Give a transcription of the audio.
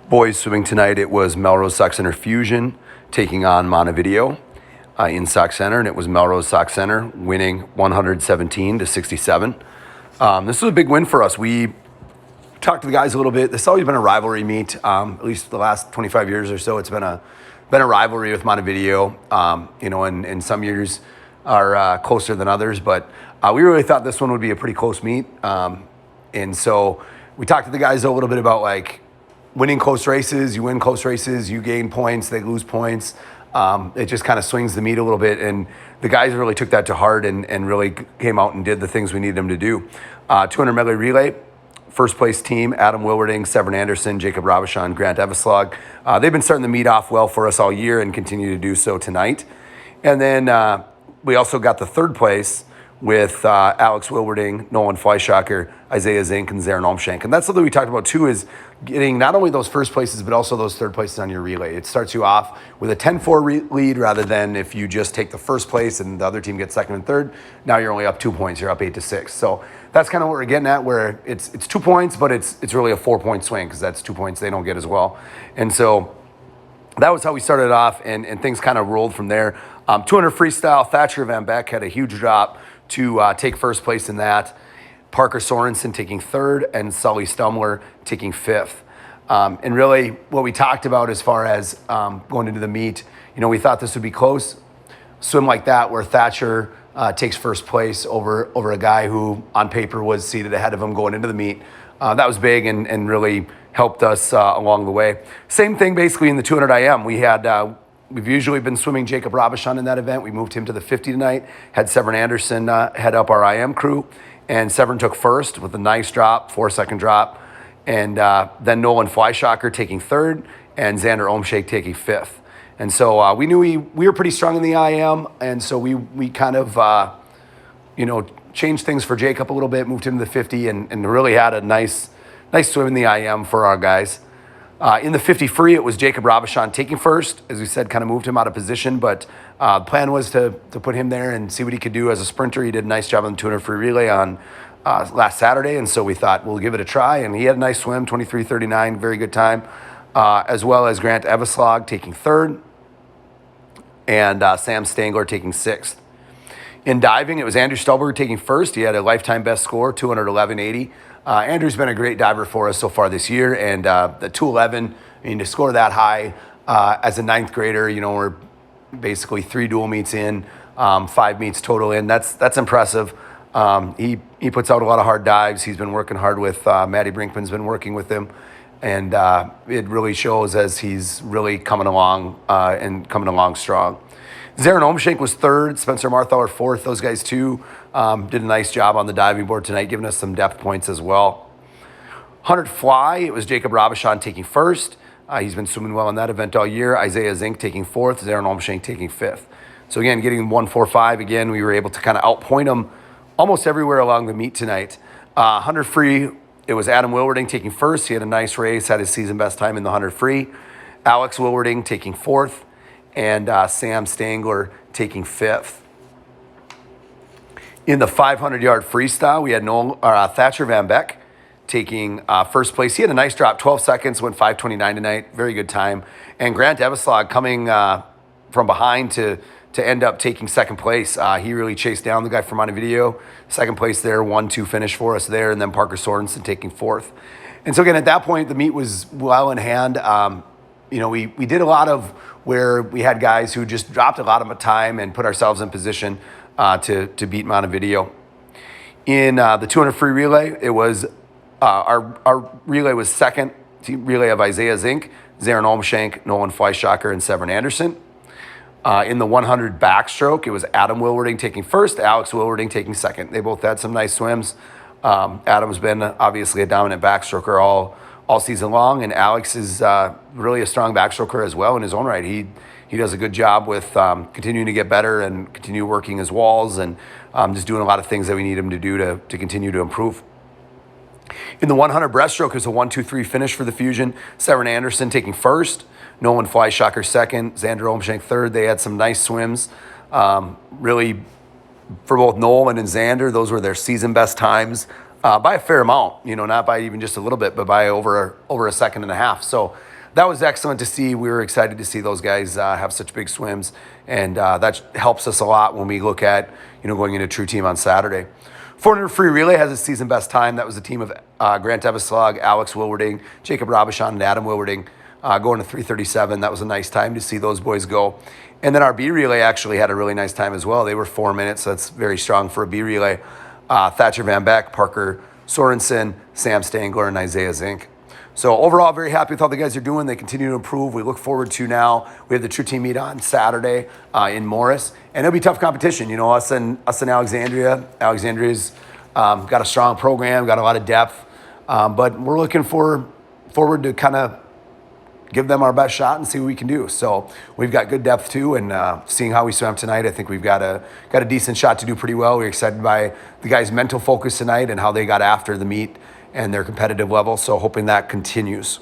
Boys swimming tonight, it was Melrose Sauk Center Fusion taking on Montevideo in Sauk Center, and it was Melrose Sauk Center winning 117 to 67. This was a big win for us. We talked to the guys a little bit. This has always been a rivalry meet, at least the last 25 years or so. It's been a rivalry with Montevideo, and some years are closer than others, but we really thought this one would be a pretty close meet. And so we talked to the guys a little bit about like winning close races. You win close races, you gain points, they lose points. It just kind of swings the meet a little bit. And the guys really took that to heart and really came out and did the things we needed them to do. 200 medley relay, first place team, Adam Wilwerding, Severin Anderson, Jacob Robichon, Grant Eveslag. They've been starting the meet off well for us all year and continue to do so tonight. And then we also got the third place with Alex Wilwerding, Nolan Fleischacker, Isaiah Zink, and Zarin Olmshank. And that's something we talked about too, is getting not only those first places, but also those third places on your relay. It starts you off with a 10-4 lead rather than if you just take the first place and the other team gets second and third. Now you're only up 2 points. You're up 8-6. So that's kind of what we're getting at, where it's 2 points, but it's really a 4-point swing because that's 2 points they don't get as well. And so that was how we started off, and things kind of rolled from there. 200 freestyle, Thatcher Van Beck had a huge drop to take first place in that. Parker Sorensen taking third, and Sully Stumler taking fifth. And really what we talked about as far as going into the meet, we thought this would be close. Swim like that where Thatcher takes first place over a guy who on paper was seated ahead of him going into the meet. That was big and really helped us along the way. Same thing basically in the 200 IM. We've usually been swimming Jacob Robichon in that event. We moved him to the 50 tonight, had Severin Anderson head up our IM crew, and Severin took first with a nice drop, 4-second drop, and then Nolan Fleischacker taking third, and Xander Olmshank taking fifth. And so we knew we were pretty strong in the IM, and so we kind of, changed things for Jacob a little bit, moved him to the 50, and really had a nice swim in the IM for our guys. In the 50 free, it was Jacob Robichon taking first. As we said, kind of moved him out of position, but the plan was to put him there and see what he could do as a sprinter. He did a nice job on the 200 free relay on last Saturday, and so we thought we'll give it a try, and he had a nice swim, 23:39, very good time, as well as Grant Eveslag taking third, and Sam Stangler taking sixth. In diving, it was Andrew Stolberg taking first. He had a lifetime best score, 211.80. Andrew's been a great diver for us so far this year, and the 211, to score that high as a ninth grader, we're basically 3 dual meets in, 5 meets total in. That's impressive. He puts out a lot of hard dives. He's been working hard with Maddie Brinkman's been working with him, and it really shows as he's really coming along and coming along strong. Zarin Olmshank was third, Spencer Marthaler fourth. Those guys too did a nice job on the diving board tonight, giving us some depth points as well. 100 fly, it was Jacob Robichon taking first. He's been swimming well in that event all year. Isaiah Zink taking fourth, Zarin Olmshank taking fifth. So again, getting 145 again, we were able to kind of outpoint them almost everywhere along the meet tonight. 100 free, it was Adam Wilwerding taking first. He had a nice race, had his season best time in the 100 free. Alex Wilwerding taking fourth, and Sam Stangler taking fifth. In the 500-yard freestyle, we had Thatcher Van Beck taking first place. He had a nice drop, 12 seconds, went 5:29 tonight, very good time. And Grant Eveslag coming from behind to end up taking second place. He really chased down the guy from Montevideo. Second place there, 1-2 finish for us there, and then Parker Sorensen taking fourth. And so again, at that point, the meet was well in hand. We did a lot of where we had guys who just dropped a lot of time and put ourselves in position to beat Montevideo. In the 200 free relay, it was our relay was second relay of Isaiah Zink, Zarin Olmshank, Nolan Fleischacker, and Severin Anderson. In the 100 backstroke, it was Adam Wilwerding taking first, Alex Wilwerding taking second. They both had some nice swims. Adam's been obviously a dominant backstroker all season long, and Alex is really a strong backstroker as well in his own right. He does a good job with continuing to get better and continue working his walls and just doing a lot of things that we need him to do to continue to improve. In the 100 breaststroke, it was a 1-2-3 finish for the Fusion. Severin Anderson taking first, Nolan Fleischacker second, Xander Olmshank third. They had some nice swims. Really, for both Nolan and Xander, those were their season best times by a fair amount. Not by even just a little bit, but by over a second and a half. So that was excellent to see. We were excited to see those guys have such big swims, and that helps us a lot when we look at going into True Team on Saturday. 400 free relay has its season best time. That was a team of Grant Eveslug, Alex Wilwarding, Jacob Robichon, and Adam Wilwarding going to 3:37. That was a nice time to see those boys go. And then our B relay actually had a really nice time as well. They were 4 minutes, so that's very strong for a B relay. Thatcher Van Beck, Parker Sorensen, Sam Stangler, and Isaiah Zink. So overall, very happy with how the guys are doing. They continue to improve. We look forward to now. We have the True Team meet on Saturday in Morris, and it'll be tough competition. Us and Alexandria. Alexandria's got a strong program, got a lot of depth, but we're looking forward to kind of give them our best shot and see what we can do. So we've got good depth too, and seeing how we swam tonight, I think we've got a decent shot to do pretty well. We're excited by the guys' mental focus tonight and how they got after the meet and their competitive level. So hoping that continues.